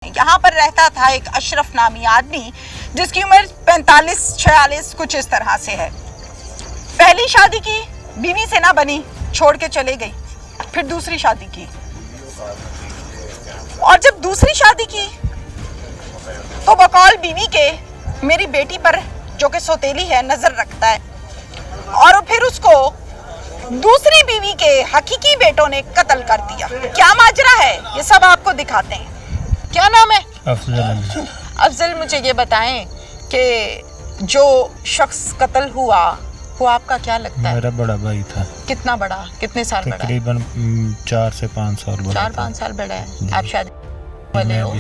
यहाँ पर रहता था एक अशरफ नामी आदमी जिसकी उम्र 45-46 कुछ इस तरह से है। पहली शादी की, बीवी से ना बनी, छोड़ के चले गई। फिर दूसरी शादी की, और जब दूसरी शादी की तो बकौल बीवी के मेरी बेटी पर जो कि सौतेली है नजर रखता है, और फिर उसको दूसरी बीवी के हकीकी बेटों ने कत्ल कर दिया। क्या माजरा है ये सब आपको दिखाते हैं। क्या नाम है? अफजल। अफजल, मुझे ये बताएं कि जो शख्स कत्ल हुआ वो आपका क्या लगता है? मेरा बड़ा भाई था। कितना बड़ा, कितने साल बड़ा? तकरीबन 4 से 5 साल बड़ा। 4-5 साल बड़ा है। आप शादी वाले हो?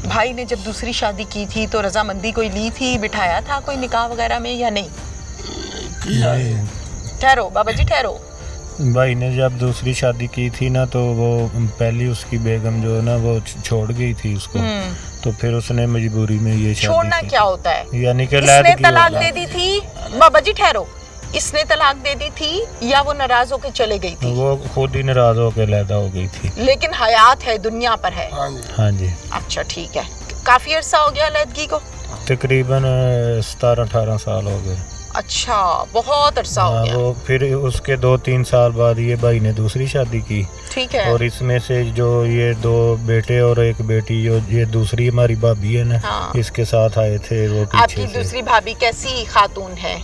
भाई ने जब दूसरी शादी की थी तो रजामंदी कोई ली थी, बिठाया था कोई निकाह वगैरह में या नहीं? ठहरो बाबा जी, ठहरो। भाई ने जब दूसरी शादी की थी ना तो वो पहली उसकी बेगम जो है ना वो छोड़ गई थी उसको, तो फिर उसने मजबूरी में ये शादी छोड़ना क्या होता है? यानी कि इसने तलाक दे दी थी। बाबा जी ठहरो, इसने तलाक दे दी थी या वो नाराज होकर चले गई थी? वो खुद ही नाराज होकर लैदा हो गई थी। लेकिन हयात है, दुनिया पर है। हाँ जी। अच्छा ठीक है। काफी अरसा हो गया लैदगी को? तकरीबन 17-18 साल हो गए। अच्छा, बहुत अरसा हो गया। वो फिर उसके 2-3 साल बाद ये भाई ने दूसरी शादी की। ठीक है। और इसमें से जो ये 2 बेटे और एक बेटी, जो ये दूसरी हमारी भाभी है ना, हाँ। इसके साथ आए थे वो पीछे आपकी से। दूसरी भाभी कैसी खातून है?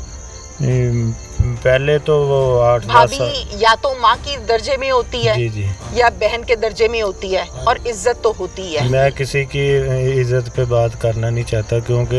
पहले तो वो 8-10 साल। भाभी या तो माँ की दर्जे में होती है, जी जी, या बहन के दर्जे में होती है, और इज्जत तो होती है। मैं किसी की इज्जत पे बात करना नहीं चाहता क्योंकि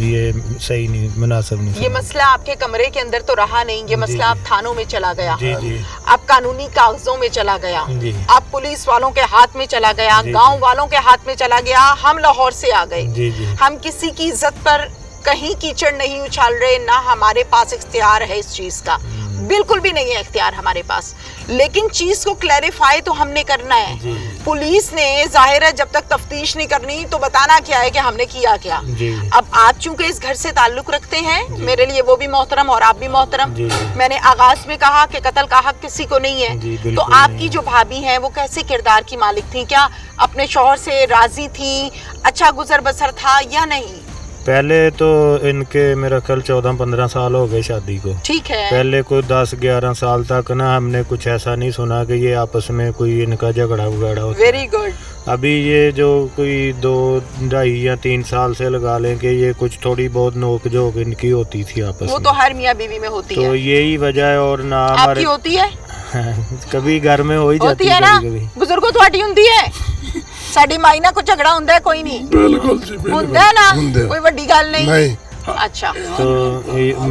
ये सही नहीं, मुनासिब नहीं। ये मसला आपके कमरे के अंदर तो रहा नहीं, ये मसला आप थानों में चला गया। जी जी। आप कानूनी कागजों में चला गया, जी। आप पुलिस वालों के हाथ में चला गया, गांव वालों के हाथ में चला गया। हम लाहौर से आ गए। जी जी। हम किसी की इज्जत पर कहीं कीचड़ नहीं उछाल रहे, ना हमारे पास इख्तियार है इस चीज का, बिल्कुल भी नहीं है इख्तियार हमारे पास। लेकिन चीज को क्लैरिफाई तो हमने करना है। जी। पुलिस ने जाहिर है जब तक तफ्तीश नहीं करनी तो बताना क्या है कि हमने किया क्या। जी। अब आप चूंकि इस घर से ताल्लुक रखते हैं, मेरे लिए वो भी मोहतरम और आप भी मोहतरम। जी। मैंने आगाज में कहा कि कत्ल का हक किसी को नहीं है। जी, तो आपकी जो भाभी हैं वो कैसे किरदार की मालिक थी? क्या अपने शौहर से राजी थी? अच्छा गुजर बसर था या नहीं? पहले तो इनके मेरा ख्याल 14-15 साल हो गए शादी को। ठीक है। पहले कोई 10-11 साल तक ना हमने कुछ ऐसा नहीं सुना कि ये आपस में कोई इनका झगड़ा वगैरह होता। Very good. अभी ये जो कोई 2-2.5 या 3 साल से लगा लें कि ये कुछ थोड़ी बहुत नोक झोंक इनकी होती थी आपस वो में। तो हर मियाँ बीवी में होती है। तो यही वजह है। और ना आपकी हमारे होती है? कभी घर में हो ही जाती है ना? कभी। बुजुर्गों ਤੁਹਾਡੀ ਹੁੰਦੀ ਹੈ, ਸਾਡੀ ਮਾਈ ਨਾਲ ਕੋਈ ਝਗੜਾ ਹੁੰਦਾ ਕੋਈ ਨਹੀਂ? बिल्कुल जी, ਹੁੰਦਾ ਨਾ, ਕੋਈ ਵੱਡੀ ਗੱਲ नहीं। अच्छा। तो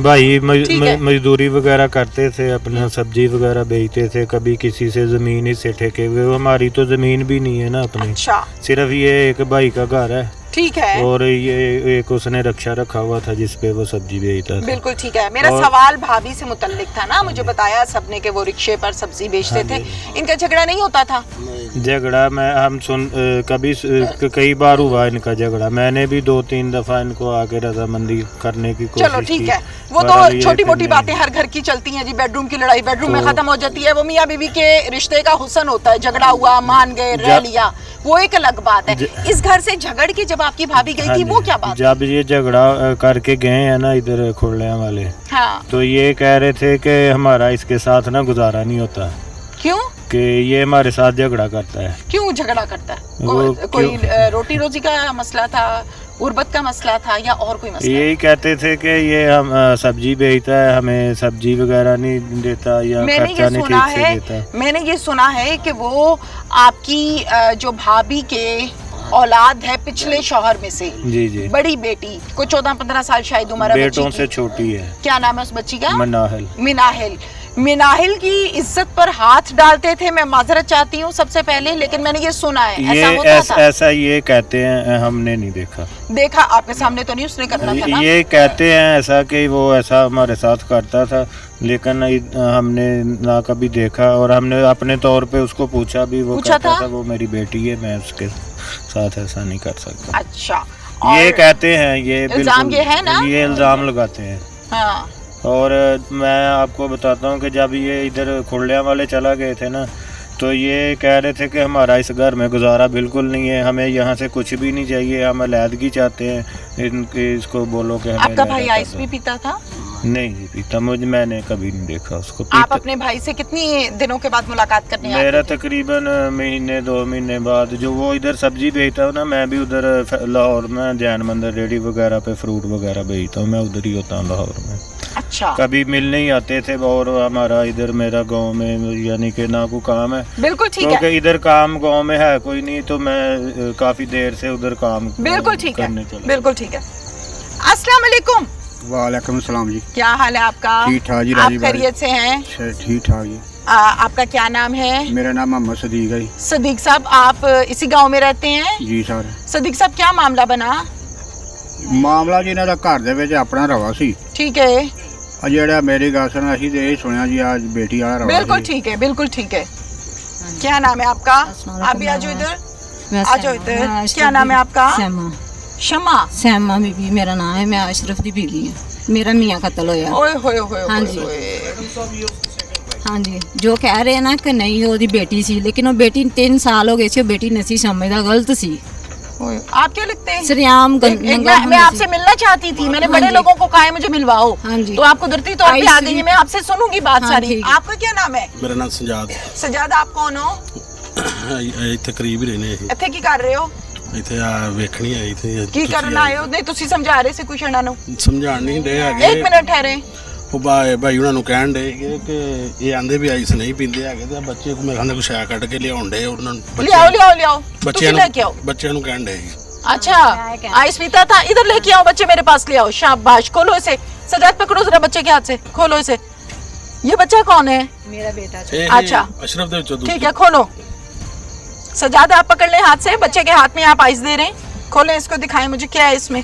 भाई मजदूरी वगैरह करते थे, अपना सब्जी वगैरह बेचते थे, कभी किसी से जमीन ही से ठेके हुए। हमारी तो जमीन भी नहीं है ना अपनी। अच्छा। सिर्फ ये एक भाई का घर है। ठीक है। और ये एक उसने रक्षा रखा हुआ था जिसपे वो सब्जी बेचता था। बिल्कुल ठीक है। मेरा सवाल भाभी से मुतल्लिक था ना, मुझे बताया सबने कि वो रिक्शे पर सब्जी बेचते थे। इनका झगड़ा नहीं होता था? झगड़ा हम कभी कई बार हुआ इनका झगड़ा। मैंने भी 2-3 दफा इनको आके रजामंदी करने की कोशिश की। चलो ठीक है, वो तो छोटी मोटी बातें हर घर की चलती हैं जी। बेडरूम की लड़ाई बेडरूम में खत्म हो जाती है, वो मियाँ बीवी के रिश्ते का हुस्न होता है। झगड़ा हुआ, मान गए, रह लिया, वो एक अलग बात है। इस घर से झगड़ के जब आपकी भाभी गई थी वो क्या बात? जब ये झगड़ा करके गए हैं ना इधर खुरलियां वाले, हाँ, तो ये कह रहे थे कि हमारा इसके साथ ना गुजारा नहीं होता। क्यों? कि ये हमारे साथ झगड़ा करता है। क्यों झगड़ा करता है? कोई रोटी रोजी का मसला था, गुर्बत का मसला था, या और कोई मसला? यही कहते थे कि ये हम सब्जी बेचता है, हमें सब्जी वगैरह नहीं देता या खर्चा नहीं ठीक से देता। मैंने ये सुना है कि वो आपकी जो भाभी के औलाद है पिछले शौहर में से। जी जी। बड़ी बेटी को 14-15 साल शायद उम्र है, बेटों से छोटी है। क्या नाम है उस बच्ची का? मनाहिल। मिनाहिल। मिनाहिल की इज्जत पर हाथ डालते थे। मैं माजरत चाहती हूँ सबसे पहले, लेकिन मैंने ये सुना है ऐसा होता था? ऐसा ये कहते हैं, हमने नहीं देखा। देखा आपके सामने तो नहीं उसने करना था ना? ये कहते हैं ऐसा कि वो ऐसा हमारे साथ करता था, लेकिन हमने ना कभी देखा। और हमने अपने तौर पे उसको पूछा भी, वो कहता था वो मेरी बेटी है, मैं उसके साथ ऐसा नहीं कर सकता। अच्छा। ये कहते हैं, ये इल्जाम ये है ना? ये इल्जाम लगाते हैं। हाँ। और मैं आपको बताता हूँ कि जब ये इधर खुरलियाँ वाले चला गए थे ना, तो ये कह रहे थे कि हमारा इस घर में गुजारा बिल्कुल नहीं है, हमें यहाँ से कुछ भी नहीं चाहिए, हम अलहदगी चाहते हैं, इनके इसको बोलो कि हमें आपका भाई अलहदा आइस कर भी दो। पीता था? नहीं जी पीता, मैंने कभी नहीं देखा उसको आप पीता। अपने भाई से कितनी दिनों के बाद मुलाकात करने आए? मेरा तकरीबन महीने 2 महीने बाद, जो वो इधर सब्जी बेचता हूँ ना, मैं भी उधर लाहौर में जैन मंदिर रेडी वगैरह पे फ्रूट वगैरह बेचता हूँ, मैं उधर ही होता हूँ लाहौर में। अच्छा, कभी मिलने ही आते थे, और हमारा इधर मेरा गांव में यानी कि ना कोई काम है, बिल्कुल ठीक है, क्योंकि इधर काम गांव में है कोई नहीं, तो मैं काफी देर से उधर काम बिल्कुल ठीक है, करने चला। बिल्कुल ठीक है। अस्सलाम वालेकुम, वालेकुम सलाम जी। क्या हाल है आपका? ठीक ठाक जी, आप राजी बाजी। खैरियत से हैं? ठीक ठाक जी। आपका क्या नाम है? मेरा नाम मोहम्मद सदीक है जी। सदीक साहब, आप इसी गांव में रहते हैं? ਜੀ ਸਰ, सदीक साहब, क्या मामला बना? ਮਾਮਲਾ ਜੀ ਇਹਨਾਂ ਦਾ ਘਰ ਦੇ ਵਿੱਚ ਆਪਣਾ ਰਵਾ ਸੀ। ठीक है, ਆ ਜਿਹੜਾ ਮੇਰੀ ਗੱਲ ਸੁਣ, ਅਸੀਂ ਤੇ ਇਹ ਸੁਣਿਆ ਜੀ ਅੱਜ ਬੇਟੀ ਵਾਲਾ ਰਵਾ बिल्कुल ਸੀ। ठीक है, बिल्कुल ठीक है। क्या नाम है आपका? आप भी आ जाओ इधर, आ जाओ इधर। क्या नाम है आपका? सैमा। शमा। सैमा बीबी मेरा नाम है, मैं अशरफ दी बीवी हूँ। मेरा मियाँ कत्ल होया। ओए होए होए हाँ होए जी। होए। हाँ जी, जो कह रहे हैं ना कि नहीं वो दी बेटी सी, लेकिन वो बेटी 3 साल हो गए सी, वो बेटी नहीं समझदा, गलत सी। ओए, आप क्या लिखते हैं? सरियाम मैं आपसे मिलना चाहती थी, मैंने हाँ बड़े जी। लोगों को कहा है मुझे मिलवाओ, हाँ जी। तो आप कुदरती तौर पे आ गई हैं, मैं आपसे सुनूंगी बात हाँ, सारी। ठीक है। आपका क्या नाम है? ਮੇਰਾ ਨਾਮ ਸਜਾਦ सजाद, आप कौन हो? ਇੱਥੇ ਕਰੀਬ ਹੀ ਰਹਿੰਦੇ ਅਸੀਂ ਇੱਥੇ ਕੀ ਕਰ ਰਹੇ ਹੋ? ਇੱਥੇ ਆ ਵੇਖਣੀ ਆਈ ਇੱਥੇ ਕੀ ਕਰਨ ਆਏ ਹੋ? ਨਹੀਂ, ਤੁਸੀਂ ਸਮਝਾ ਰਹੇ ਸੀ ਕੁਛ ਇਹਨਾਂ ਨੂੰ। ਸਮਝਾਣ ਨਹੀਂ ਦੇ ਇੱਕ ਹੈਗੇ ਮਿੰਟ ਠਹਿਰੇ। ਉਹ ਭਾਈ ਉਹਨਾਂ ਨੂੰ ਕਹਿਣ ਦੇ ਕਿ ਇਹ ਆਂਦੇ ਵੀ ਆਈਸ ਨਹੀਂ ਪੀਂਦੇ ਹੈਗੇ ਤੇ ਬੱਚੇ ਕੋ ਮੇਰੇ ਖਾਂਦੇ ਕੁਛ ਆ ਕੱਢ ਕੇ ਲਿਆਉਣ ਦੇ ਉਹਨਾਂ ਨੂੰ ਲਿਆਓ ਲਿਆਓ ਲਿਆਓ, ਬੱਚਿਆਂ ਤੁਸੀਂ ਲੈ ਕੇ आओ। ਬੱਚਿਆਂ ਨੂੰ ਕਹਿਣ ਦੇ अच्छा, आइस पीता था, इधर लेके आओ, बच्चे मेरे पास ले आओ। शाबाश, खोलो इसे। सजाद पकड़ो जरा बच्चे के हाथ से, खोलो इसे। ये बच्चा कौन है? मेरा बेटा। अच्छा। ਅਸ਼ਰਫ ਦੇ ਵਿੱਚੋਂ ठीक है, खोलो। सजाद, आप पकड़ ले हाथ से, बच्चे के हाथ में आप आइस दे रहे हैं, खोले इसको, दिखाएं मुझे क्या है इसमें।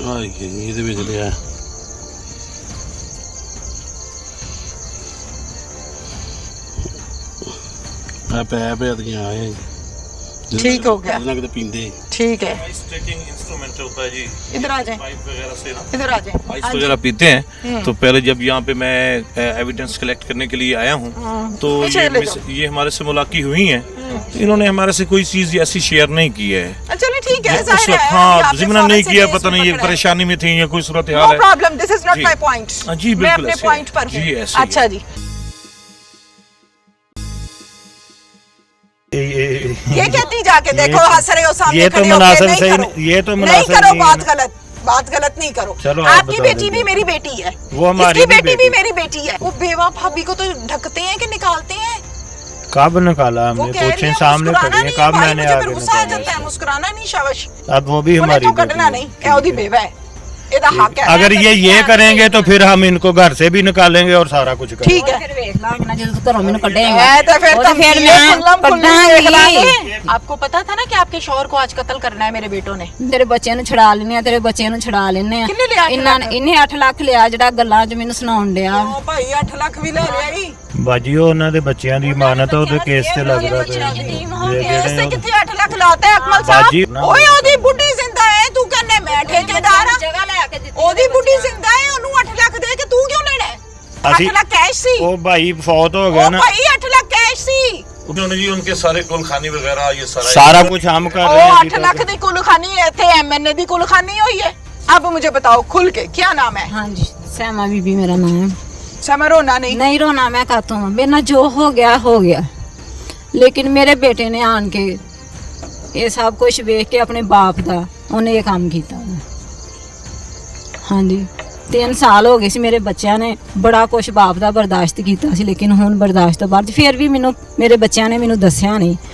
ਆਈ ਇਹਦੇ ਵਿੱਚ ਲਿਆ ਆ ਪੈ ਦੀਆਂ ਆਏ ठीक हो गया। ਇਹਨਾਂ ਕਿਤੇ ਪੀਂਦੇ ठीक है, आइस टेकिंग इंस्ट्रूमेंट होता है जी, इधर आ जाए, पाइप वगैरह से ना इधर आ जाए। आइस वगैरह पीते हैं। तो पहले जब यहाँ पे मैं एविडेंस कलेक्ट करने के लिए आया हूँ, तो पीछे ले ये हमारे से मुलाकी हुई हैं, तो इन्होंने हमारे से कोई चीज़ ऐसी शेयर नहीं की है। चलिए ठीक है, उस जाहिर वक्त है, हाँ अभी आपने जिम्ना फौरन नहीं से किया, केस पता नहीं ये पकड़ा है। परेशानी में थी या कोई सूरत नो हाल है। प्रॉब्लम, दिस इज नॉट जी। My point. हाँ जी, मैं बिल्कुल अपने ऐसे पॉइंट पर जी, हूँ। ऐसे ही अच्छा है। जी, ये ये कहती जाके देखो, हंस रहे हो सामने ये तो खड़े होके, मुनासिब नहीं सही करो, नहीं- ये तो नहीं मुनासिब करो, नहीं बात है। गलत, बात गलत नहीं करो। चलो आप आपकी बता बेटी दीजिए। भी मेरी बेटी है, वो हमारी इसकी भी बेटी भी बेटी। मेरी बेटी है। वो बेवा भाभी को तो ढकते हैं कि निकालते हैं? कब निकाला वो हमने, कह रही पूछे है सामने मुस्कुराना खड़ी है, नहीं, कब भाई मैंने मुझे फिर आगे गुस्सा आ निकाला जाता है, मुस्कुराना नहीं शाबाश। अब वो भी उन्हें हमारी तो कटना बेटी नहीं, है। ए ओदी बेवा है, ਇਹਦਾ हक है। अगर ये करेंगे तो फिर हम इनको घर से भी निकालेंगे और सारा कुछ करेंगे। ठीक है, फिर वेख लांगे ना जब घरों मैंने कड्डेगा। है तो फिर ਉਹ तुम ਫਿਰ ये ਮੈਂ खुल्लम खुल्ली ਕੱਢਾਂਗੀ। देख लांगे। आपको पता था ना कि आपके शौहर को आज कत्ल करना है मेरे बेटों ने? ਤੇਰੇ ਬੱਚਿਆਂ ਨੂੰ ਛੁਡਾ ਲੈਣੇ ਆ, ਤੇਰੇ ਬੱਚਿਆਂ ਨੂੰ ਛੁਡਾ ਲੈਣੇ ਆ। ਕਿੰਨੇ ਲਿਆ 8 ਇਹਨਾਂ ਲੱਖ? ਇਹਨੇ 8 ਲੱਖ ਲਿਆ, ਜਿਹੜਾ ਗੱਲਾਂ 'ਚ ਮੈਨੂੰ ਸੁਣਾਉਣ ਡਿਆ। ਓ ਭਾਈ 8 ਲੱਖ ਵੀ ਲੈ ਲਿਆ ਹੀ। ਬਾਜੀ ਉਹ ਉਹਨਾਂ ਦੇ ਬੱਚਿਆਂ ਦੀ ਇਮਾਨਤ ਆ, ਉਹਦੇ ਕੇਸ ਤੇ ਲੱਗਦਾ ਪਿਆ। ਇਸ ਤੇ ਕਿੱਥੇ 8 ਲੱਖ ਲਾਤਾ ਹੈ ਅਕਮਲ ਬਾਜੀ, ਸਾਹਿਬ? ਓਏ ਉਹਦੀ ਬੁੱਢੀ ਜ਼ਿੰਦਾ ਹੈ, ਤੂੰ ਕਹਿੰਨੇ ਮੈਂ ਠੇਕੇਦਾਰ ਆ? ਜਗ੍ਹਾ ਲੈ ਕੇ ਦਿੱਤੀ। ਉਹਦੀ ਬੁੱਢੀ ਜ਼ਿੰਦਾ ਹੈ, ਉਹਨੂੰ 8 ਲੱਖ ਦੇ ਕੇ ਤੂੰ ਕਿਉਂ ਲੈਣਾ ਹੈ? 8 ਅਸੀਂ- ਲੱਖ ਕੈਸ਼ ਸੀ। ਉਹ ਭਾਈ ਫੌਤ ਹੋ ਗਿਆ ਉਹ ਨਾ, ਭਾਈ 8 ਲੱਖ ਕੈਸ਼ ਸੀ। उन्होंने जी उनके सारे कुलखानी वगैरह ये सारा सारा कुछ हम कर रहे ਉਹ हैं 8 ਲੱਖ ਦੀ ਕੁਲਖਾਨੀ ਇੱਥੇ ਐਮਐਨਏ ਦੀ ਕੁਲਖਾਨੀ ਹੋਈ ਹੈ। अब मुझे बताओ खुल के, क्या नाम है? हाँ जी, सैमा बीबी मेरा नाम है। समय रोना नहीं। नहीं रोना मैं कहता हूँ, मेरे ना जो हो गया, लेकिन मेरे बेटे ने आन के ये सब कुछ वेख के अपने बाप का उन्हें ये काम किया। हाँ जी, 3 ਸਾਲ ਹੋ ਗਏ ਸੀ, ਮੇਰੇ ਬੱਚਿਆਂ ਨੇ ਬੜਾ ਕੁਝ ਬਾਪ ਦਾ ਬਰਦਾਸ਼ਤ ਕੀਤਾ ਸੀ, ਲੇਕਿਨ ਹੁਣ ਬਰਦਾਸ਼ਤ ਤੋਂ ਬਾਅਦ ਫਿਰ ਵੀ ਮੈਨੂੰ ਮੇਰੇ ਬੱਚਿਆਂ ਨੇ ਮੈਨੂੰ ਦੱਸਿਆ ਨਹੀਂ